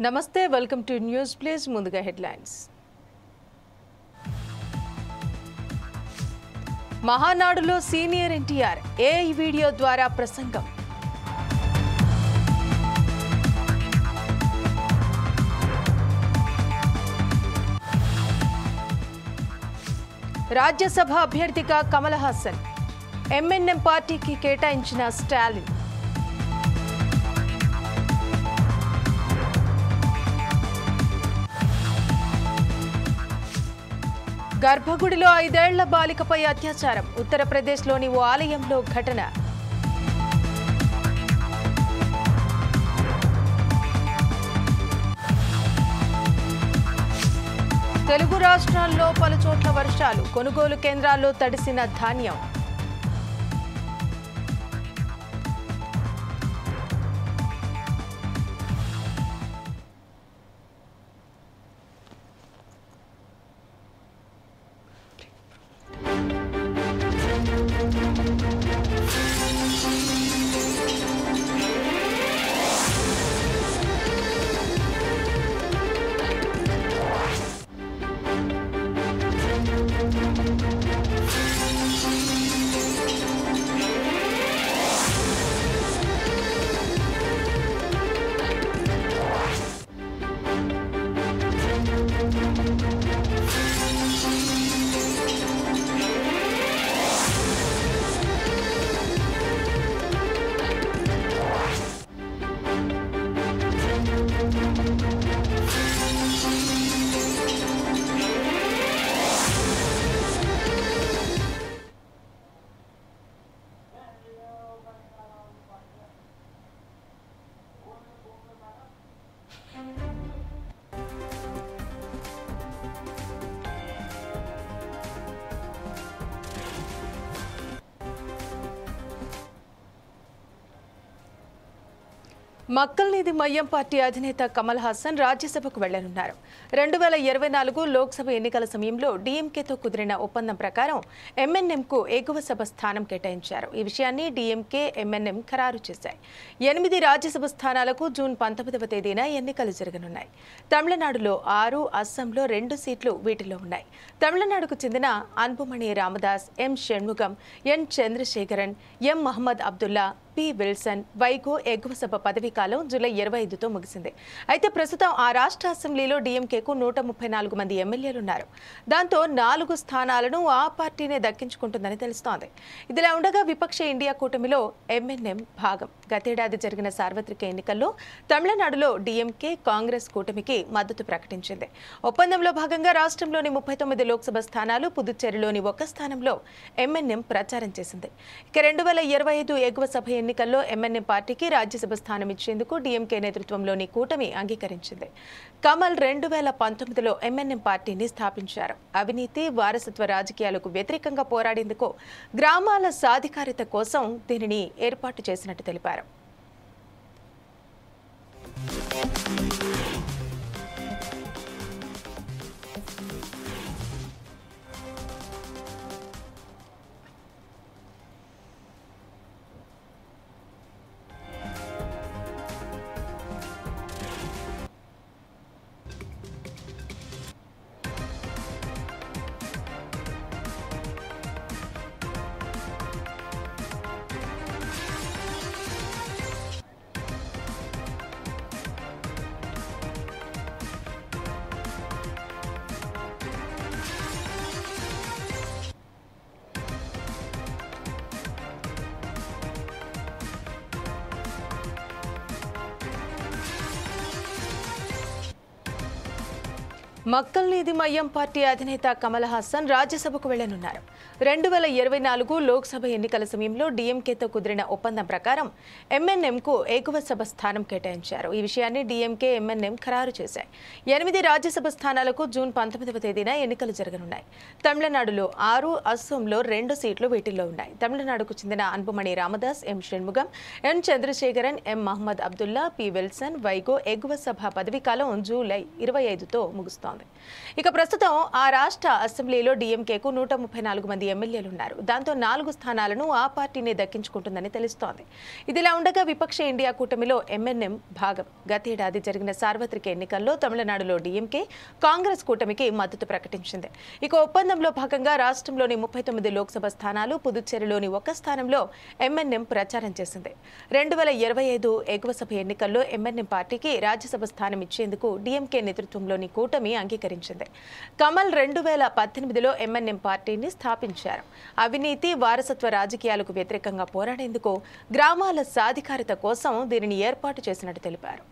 నమస్తే welcome to news please ముందుగా headlines మహానాడులో సీనియర్ ఎన్టీఆర్ ఏఐ వీడియో ద్వారా ప్రసంగం రాజ్యసభ అభ్యర్థిగా కమల్ హాసన్ ఎంఎన్ఎం పార్టీకి కేటాయించిన స్టాలిన్ గర్భగుడిలో 5 ఏళ్ల బాలికపై అత్యాచారం ఉత్తరప్రదేశ్లోని ఓ ఆలయంలో ఘటన తెలుగు రాష్ట్రాల్లో పలుచోట్ల వర్షాలు కొనుగోలు కేంద్రాల్లో తడిసిన ధాన్యం మక్కల్నిధి మయ్యం పార్టీ అధినేత కమల్ హాసన్ రాజ్యసభకు వెళ్లనున్నారు. 2024 లోక్సభ ఎన్నికల సమయంలో డీఎంకేతో కుదిరిన ఒప్పందం ప్రకారం ఎంఎన్ఎంకు ఎగువ సభ స్థానం కేటాయించారు. ఈ విషయాన్ని డీఎంకే ఎంఎన్ఎం ఖరారు చేశాయి. 8 రాజ్యసభ స్థానాలకు జూన్ 19వ తేదీన ఎన్నికలు జరగనున్నాయి. తమిళనాడులో 6, అస్సాంలో 2 సీట్లు వీటిలో ఉన్నాయి. తమిళనాడుకు చెందిన అన్బుమణి రామదాస్, ఎం షణ్ముగం, ఎన్ చంద్రశేఖరన్, ఎం మహమ్మద్ అబ్దుల్లా, పి విల్సన్, వైగో ఎగువ సభ పదవీ కాలం జూలై 25తో ముగిసింది. అయితే ప్రస్తుతం ఆ రాష్ట్ర అసెంబ్లీలో డీఎంకేకు 134 మంది ఎమ్మెల్యేలున్నారు. దాంతో 4 స్థానాలను ఆ పార్టీనే దక్కించుకుంటుందని తెలుస్తోంది. ఇదిలా ఉండగా విపక్ష ఇండియా కూటమిలో ఎంఎన్ఎం భాగం. గతేడాది జరిగిన సార్వత్రిక ఎన్నికల్లో తమిళనాడులో డీఎంకే కాంగ్రెస్ కూటమికి మద్దతు ప్రకటించింది. ఒప్పందంలో భాగంగా రాష్ట్రంలోని 39 లోక్సభ స్థానాలు, పుదుచ్చేరిలోని 1 స్థానంలో ఎంఎన్ఎం ప్రచారం చేసింది. ఇక 2025 ఎగువ సభ ఎన్నికల్లో ఎంఎన్ఎం పార్టీకి రాజ్యసభ స్థానం ఇచ్చేందుకు డీఎంకే నేతృత్వంలోని కూటమి అంగీకరించింది. కమల్ 2019లో ఎంఎన్ఎం పార్టీని స్థాపించారు. అవినీతి, వారసత్వ రాజకీయాలకు వ్యతిరేకంగా పోరాడేందుకు గ్రామాల సాధికారిత కోసం దీనిని ఏర్పాటు చేసినట్టు తెలిపారు. మక్కల్నిధి మయ్యం పార్టీ అధినేత కమల్ హాసన్ రాజ్యసభకు వెళ్లనున్నారు. 2024 లోక్సభ ఎన్నికల సమయంలో డీఎంకేతో కుదిరిన ఒప్పందం ప్రకారం ఎంఎన్ఎంకు ఎగువ సభ స్థానం కేటాయించారు. ఈ విషయాన్ని డీఎంకే ఎంఎన్ఎం ఖరారు చేశాయి. 8 రాజ్యసభ స్థానాలకు జూన్ 19వ తేదీన ఎన్నికలు జరగనున్నాయి. తమిళనాడులో 6, అస్సాంలో 2 సీట్లు వీటిల్లో ఉన్నాయి. తమిళనాడుకు చెందిన అన్బుమణి రామదాస్, ఎం షణ్ముగం, ఎన్ చంద్రశేఖరన్, ఎం మహమ్మద్ అబ్దుల్లా, పి విల్సన్, వైగో ఎగువ సభ పదవీ కాలం జూలై 25తో ముగుస్తోంది. ఇక ప్రస్తుతం ఆ రాష్ట్ర అసెంబ్లీలో డీఎంకేకు 134 మంది ఎమ్మెల్యేలున్నారు. దాంతో 4 స్థానాలను ఆ పార్టీనే దక్కించుకుంటుందని తెలుస్తోంది. ఇదిలా ఉండగా విపక్ష ఇండియా కూటమిలో ఎంఎన్ఎం భాగం. గతేడాది జరిగిన సార్వత్రిక ఎన్నికల్లో తమిళనాడులో డీఎంకే, కాంగ్రెస్ కూటమికి మద్దతు ప్రకటించింది. ఇక ఒప్పందంలో భాగంగా రాష్ట్రంలోని 39 లోక్సభ స్థానాలు, పుదుచ్చేరిలోని 1 స్థానంలో ఎంఎన్ఎం ప్రచారం చేసింది. 2025 ఎగువ సభ ఎన్నికల్లో ఎంఎన్ఎం పార్టీకి రాజ్యసభ స్థానం ఇచ్చేందుకు డీఎంకే నేతృత్వంలోని కూటమి అంగీకరించింది. కమల్ 2018లో ఎంఎన్ఎం పార్టీని స్థాపించారు. అవినీతి, వారసత్వ రాజకీయాలకు వ్యతిరేకంగా పోరాడేందుకు, గ్రామాల సాధికారత కోసం దీనిని ఏర్పాటు చేసినట్టు తెలిపారు.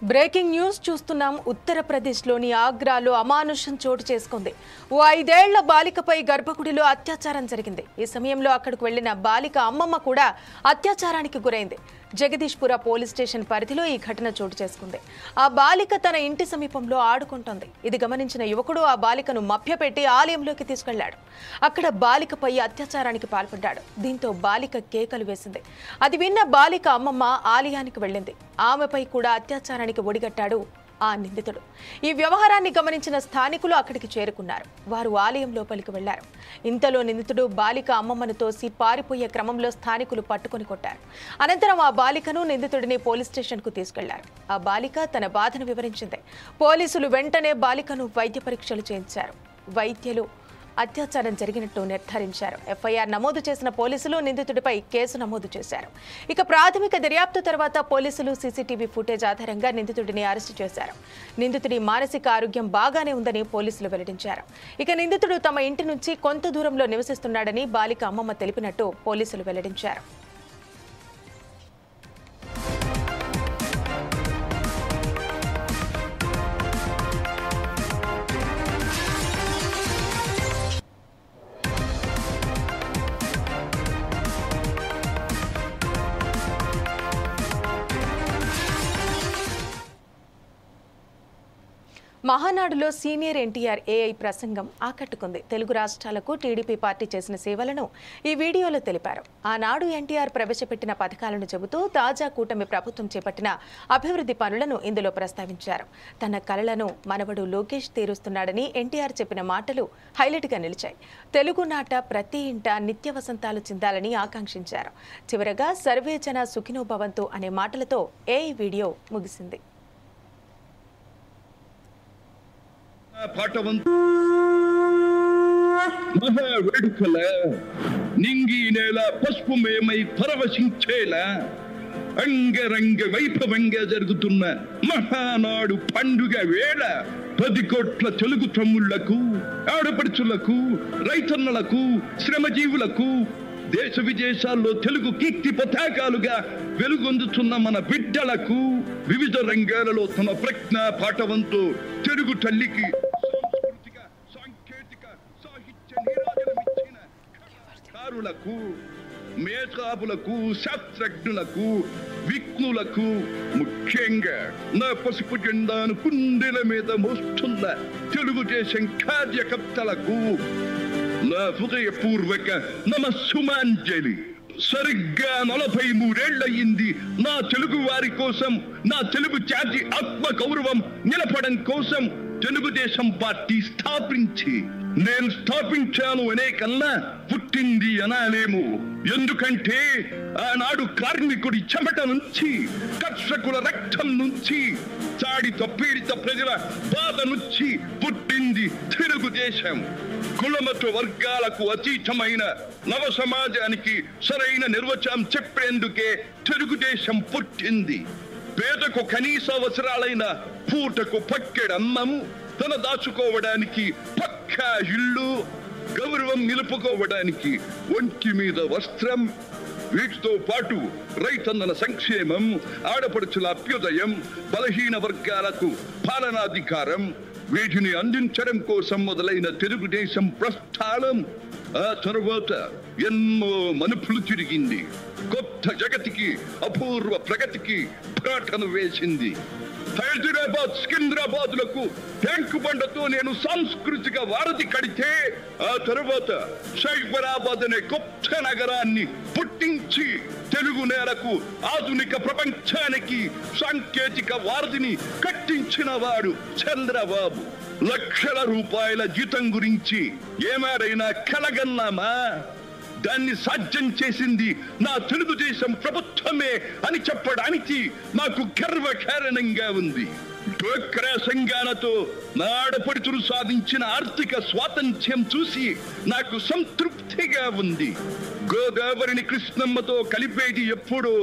బ్రేకింగ్ న్యూస్ చూస్తున్నాం. ఉత్తరప్రదేశ్లోని ఆగ్రాలో అమానుషం చోటు చేసుకుంది. ఓ 5 ఏళ్ల బాలికపై గర్భగుడిలో అత్యాచారం జరిగింది. ఈ సమయంలో అక్కడికి వెళ్లిన బాలిక అమ్మమ్మ కూడా అత్యాచారానికి గురైంది. జగదీష్పుర పోలీస్ స్టేషన్ పరిధిలో ఈ ఘటన చోటు చేసుకుంది. ఆ బాలిక తన ఇంటి సమీపంలో ఆడుకుంటోంది. ఇది గమనించిన యువకుడు ఆ బాలికను మభ్యపెట్టి ఆలయంలోకి తీసుకెళ్లాడు. అక్కడ బాలికపై అత్యాచారానికి పాల్పడ్డాడు. దీంతో బాలిక కేకలు వేసింది. అది విన్న బాలిక అమ్మమ్మ ఆలయానికి వెళ్ళింది. ఆమెపై కూడా అత్యాచారానికి ఒడిగట్టాడు ఆ నిందితుడు. ఈ వ్యవహారాన్ని గమనించిన స్థానికులు అక్కడికి చేరుకున్నారు. వారు ఆలయం లోపలికి వెళ్లారు. ఇంతలో నిందితుడు బాలిక అమ్మమ్మను తోసి పారిపోయే క్రమంలో స్థానికులు పట్టుకొని కొట్టారు. అనంతరం ఆ బాలికను, నిందితుడిని పోలీస్ స్టేషన్కు తీసుకెళ్లారు. ఆ బాలిక తన బాధను వివరించింది. పోలీసులు వెంటనే బాలికను వైద్య పరీక్షలు చేయించారు. వైద్యులు అత్యాచారం జరిగినట్టు నిర్ధారించారు. ఎఫ్ఐఆర్ నమోదు చేసిన పోలీసులు నిందితుడిపై కేసు నమోదు చేశారు. ఇక ప్రాథమిక దర్యాప్తు తర్వాత పోలీసులు సీసీటీవీ ఫుటేజ్ ఆధారంగా నిందితుడిని అరెస్టు చేశారు. నిందితుడి మానసిక ఆరోగ్యం బాగానే ఉందని పోలీసులు వెల్లడించారు. ఇక నిందితుడు తమ ఇంటి నుంచి కొంత దూరంలో నివసిస్తున్నాడని బాలిక అమ్మమ్మ తెలిపినట్టు పోలీసులు వెల్లడించారు. మహానాడులో సీనియర్ ఎన్టీఆర్ ఏఐ ప్రసంగం ఆకట్టుకుంది. తెలుగు రాష్ట్రాలకు టీడీపీ పార్టీ చేసిన సేవలను ఈ వీడియోలో తెలిపారు. ఆనాడు ఎన్టీఆర్ ప్రవేశపెట్టిన పథకాలను చెబుతూ తాజా కూటమి ప్రభుత్వం చేపట్టిన అభివృద్ధి పనులను ఇందులో ప్రస్తావించారు. తన కలలను మనవడు లోకేష్ తీరుస్తున్నాడని ఎన్టీఆర్ చెప్పిన మాటలు హైలైట్గా నిలిచాయి. తెలుగునాట ప్రతి ఇంట నిత్య వసంతాలు చిందాలని ఆకాంక్షించారు. చివరగా సర్వే జన సుఖినో భవంతు అనే మాటలతో ఏఐ వీడియో ముగిసింది. మహావేడుకల నింగి నేల పసుపుమయమై పరవశించేలా అంగరంగ వైభవంగా జరుగుతున్న మహానాడు పండుగ వేళ 10 కోట్ల తెలుగు తమ్ముళ్లకు, ఆడపడుచులకు, రైతన్నలకు, శ్రమజీవులకు, దేశ విదేశాల్లో తెలుగు కీర్తి పతాకాలుగా వెలుగొందుతున్న మన బిడ్డలకు వివిధ రంగాలలో తమ ప్రజ్ఞ పాఠవంతో తెలుగు తల్లికి సాంస్కృతిక, సాంకేతిక, సాహిత్య నీరాజనమిచ్చిన కళాకారులకు, మేధావులకు, శాస్త్రజ్ఞులకు, విఘ్నులకు, ముఖ్యంగా నా పసుపు జెండాను కుండెల మీద మోస్తున్న తెలుగుదేశం కార్యకర్తలకు నా హృదయపూర్వక నమస్సుమాంజలి. సరిగ్గా 43 ఏళ్లయింది నా తెలుగు వారి కోసం, నా తెలుగు జాతి ఆత్మ గౌరవం నిలపడం కోసం తెలుగుదేశం పార్టీ స్థాపించి. నేను స్థాపించాను అనే కన్నా పుట్టింది అనాలేము. ఎందుకంటే ఆనాడు కార్మికుడి చెమట నుంచి, కర్షకుల రక్తం నుంచి, చాడిత పీడిత ప్రజల బాధ నుంచి పుట్టింది తెలుగుదేశం. కులమత వర్గాలకు అతీతమైన నవ సమాజానికి సరైన నిర్వచనం చెప్పేందుకే తెలుగుదేశం పుట్టింది. పేదకు కనీస అవసరాలైన పూటకు పక్కెడన్నము, తన దాచుకోవడానికి పక్కా ఇల్లు, గౌరవం నిలుపుకోవడానికి ఒంటి మీద వస్త్రం, వీటితో పాటు రైతన్నల సంక్షేమం, ఆడపడుచుల అభ్యుదయం, బలహీన వర్గాలకు పాలనాధికారం, వీటిని అందించడం కోసం మొదలైన తెలుగుదేశం ప్రస్థానం ఆ తరువాత ఎన్నో మలుపులు తిరిగింది. కొత్త జగతికి, అపూర్వ ప్రగతికి పాటను వేసింది. హైదరాబాద్, సికింద్రాబాద్లకు ట్యాంకు బండతో నేను సాంస్కృతిక వారధి కడితే, ఆ తర్వాత సైబరాబాద్ అనే కొత్త నగరాన్ని పుట్టించి తెలుగు నేలకు, ఆధునిక ప్రపంచానికి సాంకేతిక వారధిని కట్టించిన వాడు చంద్రబాబు. లక్షల రూపాయల జీతం గురించి ఏమారైనా కలగన్నామా? దాన్ని సాధ్యం చేసింది నా తెలుగుదేశం ప్రభుత్వమే అని చెప్పడానికి నాకు గర్వకారణంగా ఉంది. డ్వాక్రా సంఘాలతో నా ఆడపడుచులు సాధించిన ఆర్థిక స్వాతంత్ర్యం చూసి నాకు సంతృప్తిగా ఉంది. గోదావరిని కృష్ణమ్మతో కలిపేది ఎప్పుడో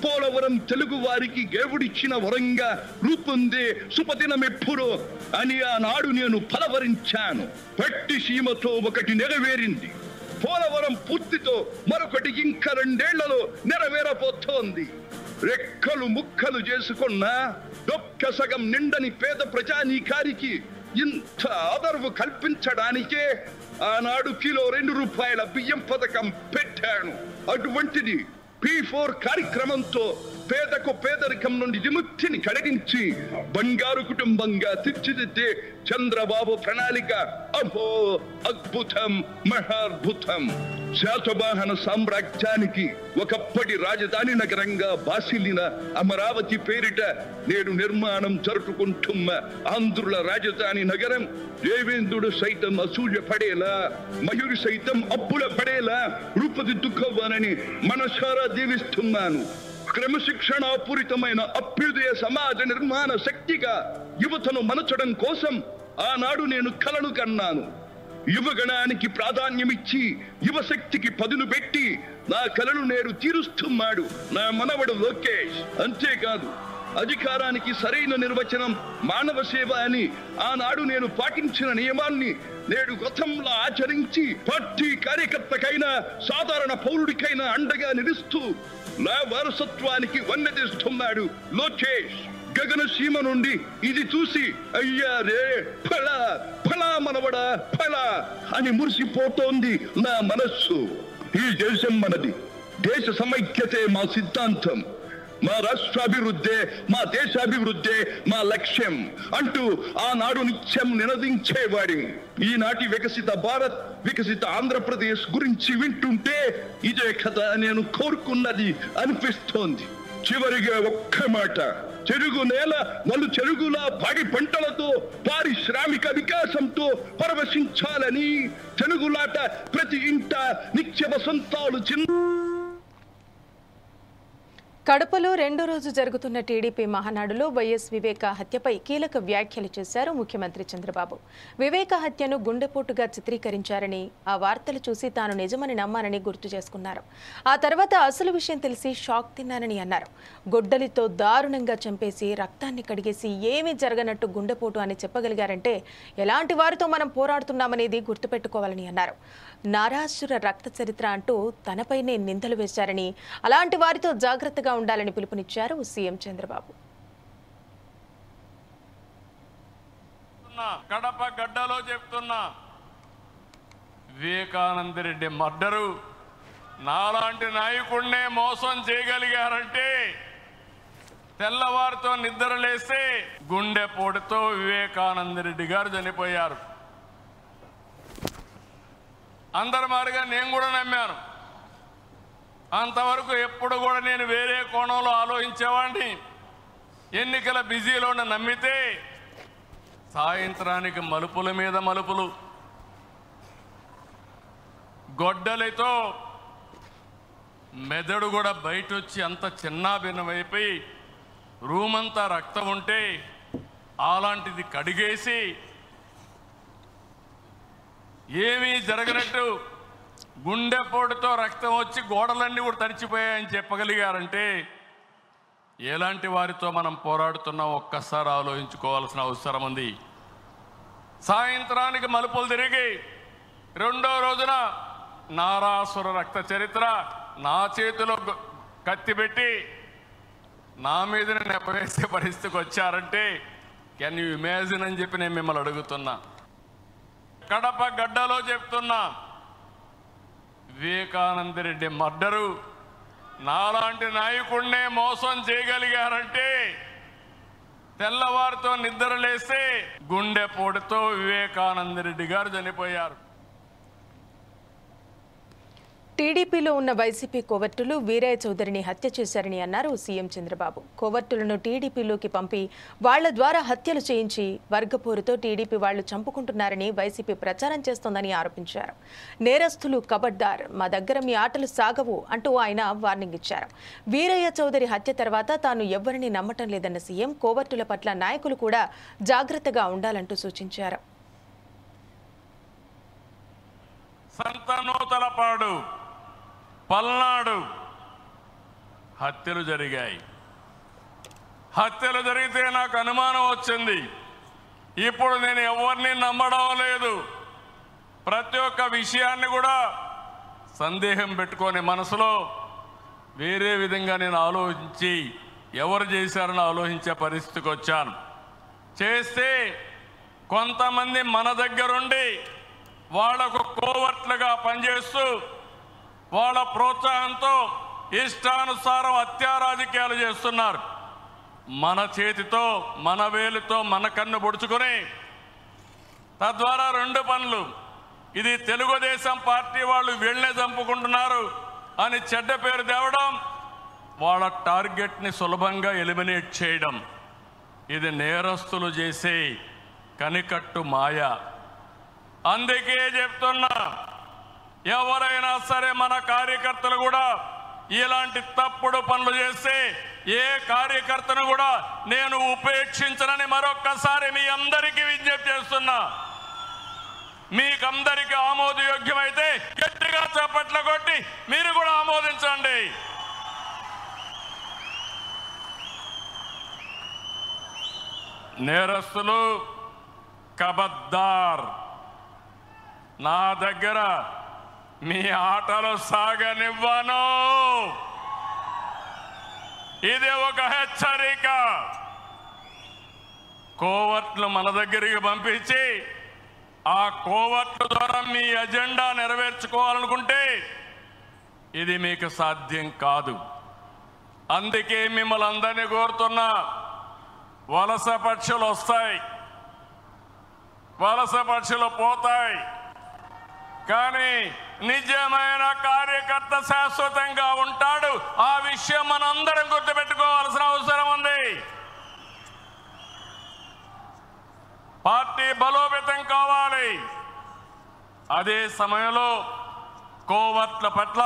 పోలవరం తెలుగు వారికి దేవుడిచ్చిన వరంగా రూపొందే శుభదినం ఎప్పుడో అని ఆనాడు నేను పలవరించాను. పట్టి సీమతో ఒకటి నెరవేరింది. పోలవరం పూర్తితో మరొకటి ఇంకా 2 ఏళ్లలో నెరవేరబోతోంది. రెక్కలు ముక్కలు చేసుకున్న డొక్క సగం నిండని పేద ప్రజానీకారికి ఇంత ఆదరవు కల్పించడానికే ఆనాడు కిలో 2 రూపాయల బియ్యం పథకం పెట్టాను. అటువంటిది P4 కార్యక్రమంతో పేదకు పేదరికం నుండి విముక్తిని కలిగించి బంగారు కుటుంబంగా తీర్చిదిద్దే చంద్రబాబు ప్రణాళిక అహో అద్భుతం, మహాద్భుతం. శాతవాహన సామ్రాజ్యానికి ఒకప్పటి రాజధాని నగరంగా బాసిల్లిన అమరావతి పేరిట నేడు నిర్మాణం జరుపుకుంటున్న ఆంధ్రుల రాజధాని నగరం దేవేంద్రుడు సైతం అసూయ పడేలా, మయూరి సైతం అప్పుల పడేలా రూపుదిద్దుకోవాలని మనసారా దీవిస్తున్నాను. క్రమశిక్షణాపూరితమైన అభ్యుదయ సమాజ నిర్మాణ శక్తిగా యువతను మలచడం కోసం ఆనాడు నేను కలను కన్నాను. యువగణానికి ప్రాధాన్యమిచ్చి యువశక్తికి పదును పెట్టి నా కలను నేడు తీరుస్తున్నాడు నా మనవడు లోకేష్. అంతేకాదు, అధికారానికి సరైన నిర్వచనం మానవ సేవ అని ఆనాడు నేను పాటించిన నియమాన్ని నేడు గతంలో ఆచరించి పార్టీ కార్యకర్తకైనా సాధారణ పౌరుడికైనా అండగా నిలుస్తూ నా వారసత్వానికి వన్నెదిస్తున్నాడు లోకేష్. గగన సీమ నుండి ఇది చూసి అయ్యా రే ఫలా ఫలా మనవడా ఫలా అని మురిసిపోతోంది నా మనస్సు. ఈ దేశం మనది, దేశ సమైక్యతే మా సిద్ధాంతం, మా రాష్ట్రాభివృద్ధే మా దేశాభివృద్ధే మా లక్ష్యం అంటూ ఆనాడు నిత్యం నినదించేవాడి. ఈనాటి వికసిత భారత్, వికసిత ఆంధ్రప్రదేశ్ గురించి వింటుంటే ఇదే కదా నేను కోరుకున్నది అనిపిస్తోంది. చివరిగా ఒక్క మాట, చెరుగు నేల నలు చెరుగుల పాడి పంటలతో పారిశ్రామిక వికాసంతో పరవశించాలని తెలుగులాట ప్రతి ఇంట నిత్య వసంతాలు కడపలో 2వ రోజు జరుగుతున్న టీడీపీ మహానాడులో వైఎస్ వివేక హత్యపై కీలక వ్యాఖ్యలు చేశారు ముఖ్యమంత్రి చంద్రబాబు. వివేక హత్యను గుండెపోటుగా చిత్రీకరించారని, ఆ వార్తలు చూసి తాను నిజమని నమ్మానని గుర్తు చేసుకున్నారు. ఆ తర్వాత అసలు విషయం తెలిసి షాక్ తిన్నానని అన్నారు. గొడ్డలితో దారుణంగా చంపేసి రక్తాన్ని కడిగేసి ఏమీ జరగనట్టు గుండెపోటు అని చెప్పగలిగారంటే ఎలాంటి వారితో మనం పోరాడుతున్నామనేది గుర్తుపెట్టుకోవాలని అన్నారు. నారాసుర రక్త చరిత్ర అంటూ తనపైనే నిందలు వేశారని, అలాంటి వారితో జాగ్రత్తగా ఉండాలని పిలుపునిచ్చారు సీఎం చంద్రబాబు. కడప గడ్డలో చెప్తున్నా, వివేకానంద రెడ్డి మర్డరు నాలాంటి నాయకుడినే మోసం చేయగలిగారంటే, తెల్లవారితో నిద్రలేస్తే గుండెపోటుతో వివేకానంద రెడ్డి గారు చనిపోయారు. అందరి మారిగా నేను కూడా నమ్మాను. అంతవరకు ఎప్పుడు కూడా నేను వేరే కోణంలో ఆలోచించేవాడిని. ఎన్నికల బిజీలో నమ్మితే సాయంత్రానికి మలుపుల మీద మలుపులు, గొడ్డలితో మెదడు కూడా బయట వచ్చి అంత చిన్నాభిన్నమైపోయి రూమంతా రక్తం ఉంటే అలాంటిది కడిగేసి ఏమీ జరగనట్టు గుండెపోటుతో రక్తం వచ్చి గోడలన్నీ కూడా తడిచిపోయాయని చెప్పగలిగారంటే ఎలాంటి వారితో మనం పోరాడుతున్నాం ఒక్కసారి ఆలోచించుకోవాల్సిన అవసరం ఉంది. సాయంత్రానికి మలుపులు తిరిగి రెండో రోజున నారాసుర రక్త చరిత్ర నా చేతిలో కత్తి పెట్టి నా మీదనే నెపవేసే పరిస్థితికి వచ్చారంటే కెన్ యూ ఇమాజిన్ అని చెప్పి నేను మిమ్మల్ని అడుగుతున్నా. కడప గడ్డలో చెప్తున్నా, వివేకానంద రెడ్డి మర్డరు నాలాంటి నాయకుడినే మోసం చేయగలిగారంటే తెల్లవారితో నిద్రలేస్తే గుండెపోటుతో వివేకానంద రెడ్డి గారు చనిపోయారు. టీడీపీలో ఉన్న వైసీపీ కోవర్టులు వీరయ్య చౌదరిని హత్య చేశారని అన్నారు సీఎం చంద్రబాబు. కోవర్టులను టీడీపీలోకి పంపి వాళ్ల ద్వారా హత్యలు చేయించి వర్గపోరుతో టీడీపీ వాళ్లు చంపుకుంటున్నారని వైసీపీ ప్రచారం చేస్తోందని ఆరోపించారు. నేరస్తులు కబడ్దార్, మా దగ్గర మీ ఆటలు సాగవు అంటూ ఆయన వార్నింగ్ ఇచ్చారు. వీరయ్య చౌదరి హత్య తర్వాత తాను ఎవ్వరిని నమ్మటం లేదన్న సీఎం కోవర్టుల పట్ల నాయకులు కూడా జాగ్రత్తగా ఉండాలంటూ సూచించారు. సంతనూతలపాడు, పల్నాడు హత్యలు జరిగాయి. హత్యలు జరిగితే నాకు అనుమానం వచ్చింది. ఇప్పుడు నేను ఎవరిని నమ్మడం లేదు. ప్రతి ఒక్క విషయాన్ని కూడా సందేహం పెట్టుకొని మనసులో వేరే విధంగా నేను ఆలోచించి ఎవరు చేశారని ఆలోచించే పరిస్థితికి వచ్చాను. చేస్తే కొంతమంది మన దగ్గరుండి వాళ్లకు కోవర్ట్లుగా పనిచేస్తూ వాళ్ళ ప్రోత్సాహంతో ఇష్టానుసారం హత్యా రాజకీయాలు చేస్తున్నారు. మన చేతితో మన వేలుతో మన కన్ను పొడుచుకొని తద్వారా రెండు పనులు, ఇది తెలుగుదేశం పార్టీ వాళ్ళు వీళ్ళనే చంపుకుంటున్నారు అని చెడ్డ పేరు తేవడం, వాళ్ళ టార్గెట్ని సులభంగా ఎలిమినేట్ చేయడం, ఇది నేరస్తులు చేసే కనికట్టు మాయ. అందుకే చెప్తున్నా, ఎవరైనా సరే మన కార్యకర్తలు కూడా ఇలాంటి తప్పుడు పనులు చేస్తే ఏ కార్యకర్తను కూడా నేను ఉపేక్షించనని మరొక్కసారి మీ అందరికీ విజ్ఞప్తి చేస్తున్నా. మీకందరికీ ఆమోదయోగ్యమైతే గట్టిగా చప్పట్లు కొట్టి మీరు కూడా ఆమోదించండి. నేరస్తులు కబద్దార్, నా దగ్గర మీ ఆటలు సాగనివ్వను. ఇది ఒక హెచ్చరిక. కోవర్ట్లు మన దగ్గరికి పంపించి ఆ కోవర్ట్ల ద్వారా మీ అజెండా నెరవేర్చుకోవాలనుకుంటే ఇది మీకు సాధ్యం కాదు. అందుకే మిమ్మల్ని అందరినీ కోరుతున్నా, వలస పక్షులు వస్తాయి, వలస పక్షులు పోతాయి, కానీ నిజమైన కార్యకర్త శాశ్వతంగా ఉంటాడు. ఆ విషయం మనందరం గుర్తుపెట్టుకోవాల్సిన అవసరం ఉంది. పార్టీ బలోపేతం కావాలి. అదే సమయంలో కోవర్ట్ల పట్ల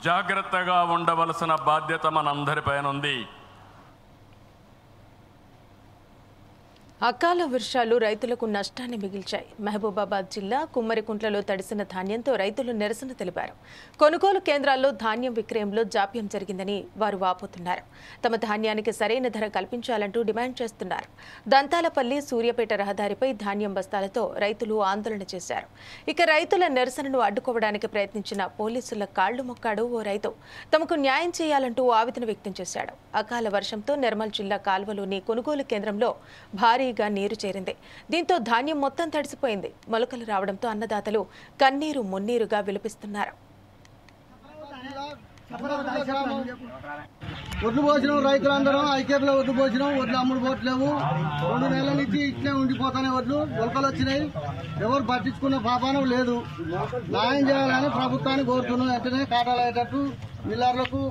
జాగ్రత్తగా ఉండవలసిన బాధ్యత మనందరిపైన ఉంది. అకాల వర్షాలు రైతులకు నష్టాన్ని మిగిల్చాయి. మహబూబాబాద్ జిల్లా కుమ్మరికుంట్లలో తడిసిన ధాన్యంతో రైతులు నిరసన తెలిపారు. కొనుగోలు కేంద్రాల్లో ధాన్యం విక్రయంలో జాప్యం జరిగిందని వారు వాపోతున్నారు. తమ ధాన్యానికి సరైన ధర కల్పించాలంటూ డిమాండ్ చేస్తున్నారు. దంతాలపల్లి సూర్యాపేట రహదారిపై ధాన్యం బస్తాలతో రైతులు ఆందోళన చేశారు. ఇక రైతుల నిరసనను అడ్డుకోవడానికి ప్రయత్నించిన పోలీసుల కాళ్లు మొక్కాడు ఓ రైతు. తమకు న్యాయం చేయాలంటూ ఆవేదన వ్యక్తం చేశాడు. అకాల వర్షంతో నిర్మల్ జిల్లా కాల్వలోని కొనుగోలు కేంద్రంలో భారీ నీరు చేరింది. దీంతో ధాన్యం మొత్తం తడిసిపోయింది. మొలకలు రావడంతో అన్నదాతలు కన్నీరు మున్నీరుగా విలపిస్తున్నారు. ఒడ్లు పోసినాం, రైతులందరం ఐక్యతలో ఒడ్లు పోసినాం. ఒడ్లు అమ్ముడు పోవట్లేవు. 2 నెలల నుంచి ఇట్లే ఉండిపోతానే ఒడ్లు మొలకలు వచ్చినాయి. ఎవరు పట్టించుకున్న పాపానం లేదు. న్యాయం చేయాలని ప్రభుత్వాన్ని కోరుతున్నాం. వెంటనే కాటాలు అయ్యేటట్టు మిల్లర్లకు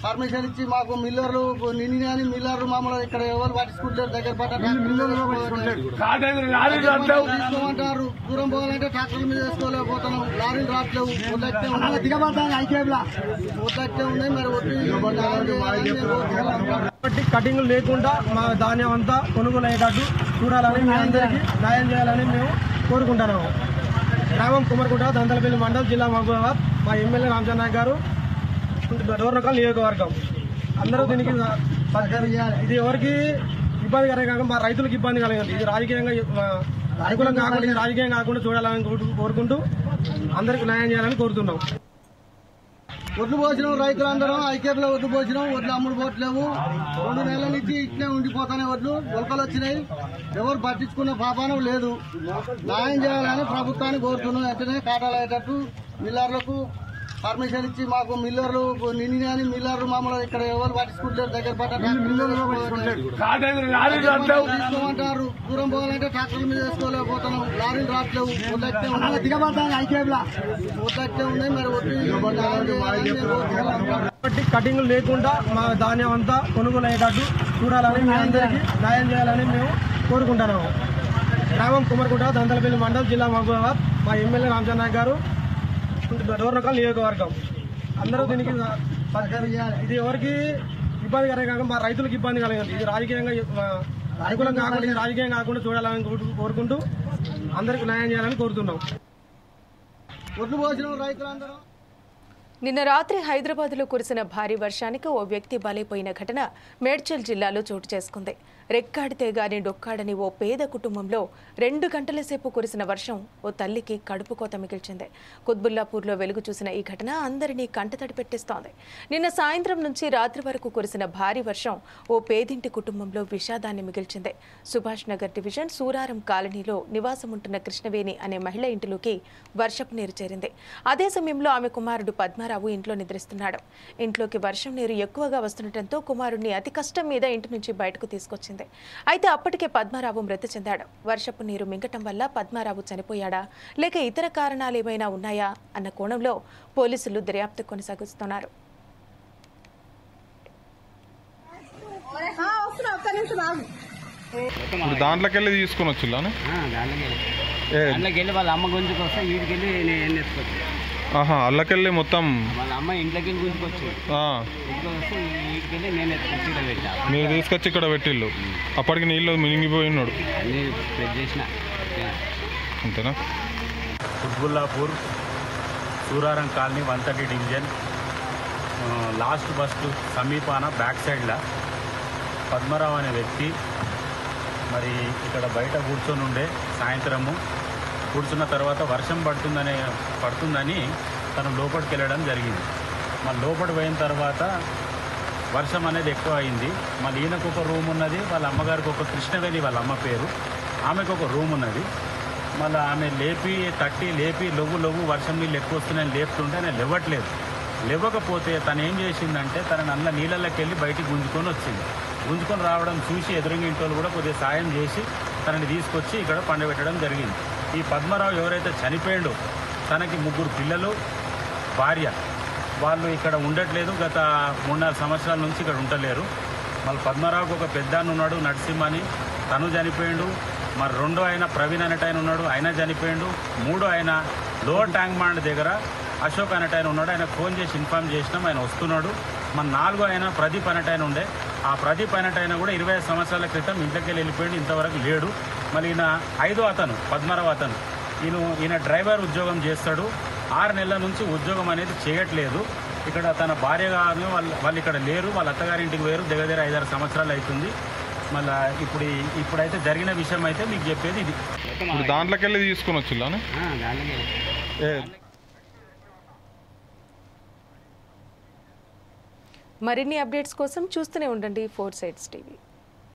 పర్మిషన్ ఇచ్చి, మాకు మిల్లర్లు నిన్న కానీ మిల్లర్లు మామూలు ఇక్కడ ఎవరు పట్టించుకుంటారు. దగ్గర తీసుకోమంటారు. దూరం పోవాలంటే ట్రాక్టర్ల మీద వేసుకోలేకపోతున్నాం. లారీలు రావట్లేవు. ఒడ్లట్టే ఉన్నాయి. మరి కటింగ్లు లేకుండా మా ధాన్యం అంతా కొనుగోలు అయ్యేటట్టు చూడాలని మీ అందరికీ న్యాయం చేయాలని మేము కోరుకుంటున్నాము. గ్రామం కుమరకుంట దంతలపల్లి మండలం జిల్లా మహబూబాబాద్. మా ఎమ్మెల్యే రామచంద్ర నాయక్ గారు డోర్నకల్ నియోజకవర్గం. అందరూ దీనికి ఇది ఎవరికి ఇబ్బందికరం కాక మా రైతులకు ఇబ్బంది కలగదు. ఇది రాజకీయంగా అనుకూలం కాకుండా ఇది రాజకీయం కాకుండా చూడాలని కోరుకుంటూ అందరికి న్యాయం చేయాలని కోరుతున్నాం. ఒడ్లు పోసినాం, రైతులందరం ఐకేపీలో ఒడ్లు పోసినాం. ఒడ్లు అమ్ముడు పోవట్లేవు. 2 నెలల నుంచి ఇట్లే ఉండిపోతానే ఒడ్లు మొలకలు వచ్చినాయి. ఎవరు పట్టించుకున్న పాపానం లేదు. న్యాయం చేయాలని ప్రభుత్వాన్ని కోరుతున్నాం. వెంటనే కాటాలు అయ్యేటట్టు మిల్లర్లకు పర్మిషన్ ఇచ్చి మాకు మిల్లర్లు నిన్న అని మిల్లర్లు మామూలు ఇక్కడ ఎవరు పట్టించుకుంటారు. దగ్గర తీసుకోమంటారు. దూరం పోవాలంటే ట్రాక్టర్ల మీద వేసుకోలేకపోతున్నాం. లారీలు రావట్లేవు. ఒడ్లట్టే ఉన్నాయి. మరి కటింగ్లు లేకుండా మా ధాన్యం అంతా కొనుగోలు అయ్యేటట్టు చూడాలని మీ అందరికీ న్యాయం చేయాలని మేము కోరుకుంటున్నాము. గ్రామం కుమరకుంట దంతలపల్లి మండలం జిల్లా మహబూబాబాద్. మా ఎమ్మెల్యే రామచంద్ర నాయక్ గారు డోర్నకల్ నియోజకవర్గం. అందరూ దీనికి ఇది ఎవరికి ఇబ్బందికరం కాక మా రైతులకు ఇబ్బంది కలగదు. ఇది రాజకీయంగా అనుకూలం కాకుండా ఇది రాజకీయం కాకుండా చూడాలని కోరుకుంటూ అందరికి న్యాయం చేయాలని కోరుతున్నాం. ఒడ్లు పోసిన రైతులందరం నిన్న రాత్రి హైదరాబాద్లో కురిసిన భారీ వర్షానికి ఓ వ్యక్తి బలైపోయిన ఘటన మేడ్చల్ జిల్లాలో చోటు చేసుకుంది. రెక్కాడితే గాని డొక్కాడని ఓ పేద కుటుంబంలో 2 గంటల సేపు కురిసిన వర్షం ఓ తల్లికి కడుపు కోత మిగిల్చింది. కుత్బుల్లాపూర్లో వెలుగు చూసిన ఈ ఘటన అందరినీ కంటతడి పెట్టిస్తోంది. నిన్న సాయంత్రం నుంచి రాత్రి వరకు కురిసిన భారీ వర్షం ఓ పేదింటి కుటుంబంలో విషాదాన్ని మిగిల్చింది. సుభాష్ నగర్ డివిజన్ సూరారం కాలనీలో నివాసముంటున్న కృష్ణవేణి అనే మహిళ ఇంటిలోకి వర్షపు నీరు చేరింది. అదే సమయంలో ఆమె కుమారుడు పద్మారావు ఇంట్లో నిద్రిస్తున్నాడు. ఇంట్లోకి వర్షం నీరు ఎక్కువగా వస్తుండటంతో కుమారుడిని అతి కష్టం మీద ఇంటి నుంచి బయటకు తీసుకొచ్చింది. అయితే అప్పటికే పద్మారావు మృతి చెందాడు. వర్షపు నీరు మింగటం వల్ల పద్మారావు చనిపోయాడా లేక ఇతర కారణాలు ఏమైనా ఉన్నాయా అన్న కోణంలో పోలీసులు దర్యాప్తు కొనసాగిస్తున్నారు. దాంట్లోకి వెళ్ళి తీసుకుని వచ్చిల్లా వాళ్ళ అమ్మ గుంజుకొస్తే వీడికెళ్ళి నేను ఎత్తుకొచ్చి అల్లకెళ్ళి మొత్తం వాళ్ళ అమ్మ ఇంట్లోకి వెళ్ళి గుంజుకొచ్చి వస్తే వీడికెళ్ళి నేను ఎత్తుకొచ్చి ఇక్కడ పెట్టా. మీరు తీసుకొచ్చి ఇక్కడ పెట్టిల్లు. అప్పటికి నీళ్ళు మినిగిపోయినాడు. నేను స్ప్రెడ్ చేసిన అంతేనా? Quthbullapur Suraram colony 130 division last bus సమీపాన బ్యాక్ సైడ్లో పద్మరావు అనే వ్యక్తి మరి ఇక్కడ బయట కూర్చొని ఉండే సాయంత్రము కూర్చున్న తర్వాత వర్షం పడుతుందని తను లోపలికి వెళ్ళడం జరిగింది. మళ్ళీ లోపలికి పోయిన తర్వాత వర్షం అనేది ఎక్కువ అయింది. మళ్ళీ ఈయనకు ఒక రూమ్ ఉన్నది, వాళ్ళ అమ్మగారికి ఒక కృష్ణవేణి వాళ్ళ అమ్మ పేరు, ఆమెకు ఒక రూమ్ ఉన్నది. మళ్ళీ ఆమె తట్టి లేపి లొవ్వు వర్షం నీళ్ళు ఎక్కువ వస్తున్నాయని లేపుతుంటే ఆయన లేవకపోతే తను ఏం చేసిందంటే తనని నీళ్ళకి వెళ్ళి బయటికి గుంజుకొని రావడం చూసి ఎదురుంగి ఇంట్లో కూడా కొద్దిగా సాయం చేసి తనని తీసుకొచ్చి ఇక్కడ పండబెట్టడం జరిగింది. ఈ పద్మరావు ఎవరైతే చనిపోయాడో తనకి 3 పిల్లలు, భార్య. వాళ్ళు ఇక్కడ ఉండట్లేదు. గత 3-4 సంవత్సరాల నుంచి ఇక్కడ ఉండలేరు. మళ్ళీ పద్మరావుకు ఒక పెద్ద ఉన్నాడు, నరసింహ అని, తను చనిపోయాడు. మరి 2వ ఆయన ప్రవీణ్ అనేటైన ఉన్నాడు, ఆయన చనిపోయాడు. 3వ ఆయన లోవర్ ట్యాంక్ బండ్ దగ్గర అశోక్ అనేటైన ఉన్నాడు, ఆయన ఫోన్ చేసి ఇన్ఫార్మ్ చేసినాం, ఆయన వస్తున్నాడు. మన 4వ ఆయన ప్రదీప్ అనేటైన ఉండే, ఆ ప్రదీప్ అనేటైన కూడా 25 సంవత్సరాల క్రితం ఇంట్లోకి వెళ్ళిపోయాడు, ఇంతవరకు లేడు. మళ్ళీ ఈయన 5వ అతను పద్మరావు అతను, ఈయన డ్రైవర్ ఉద్యోగం చేస్తాడు. 6 నెలల నుంచి ఉద్యోగం అనేది చేయట్లేదు. ఇక్కడ తన భార్య గారు వాళ్ళు ఇక్కడ లేరు, వాళ్ళ అత్తగారింటికి వేరు. దగ్గర 5-6 సంవత్సరాలు అవుతుంది. మళ్ళీ ఇప్పుడైతే జరిగిన విషయం అయితే మీకు చెప్పేది ఇది. దాంట్లోకి వెళ్ళి తీసుకుని వచ్చిల్లా మరిన్ని అప్డేట్స్ కోసం చూస్తూనే ఉండండి 4 Sides TV.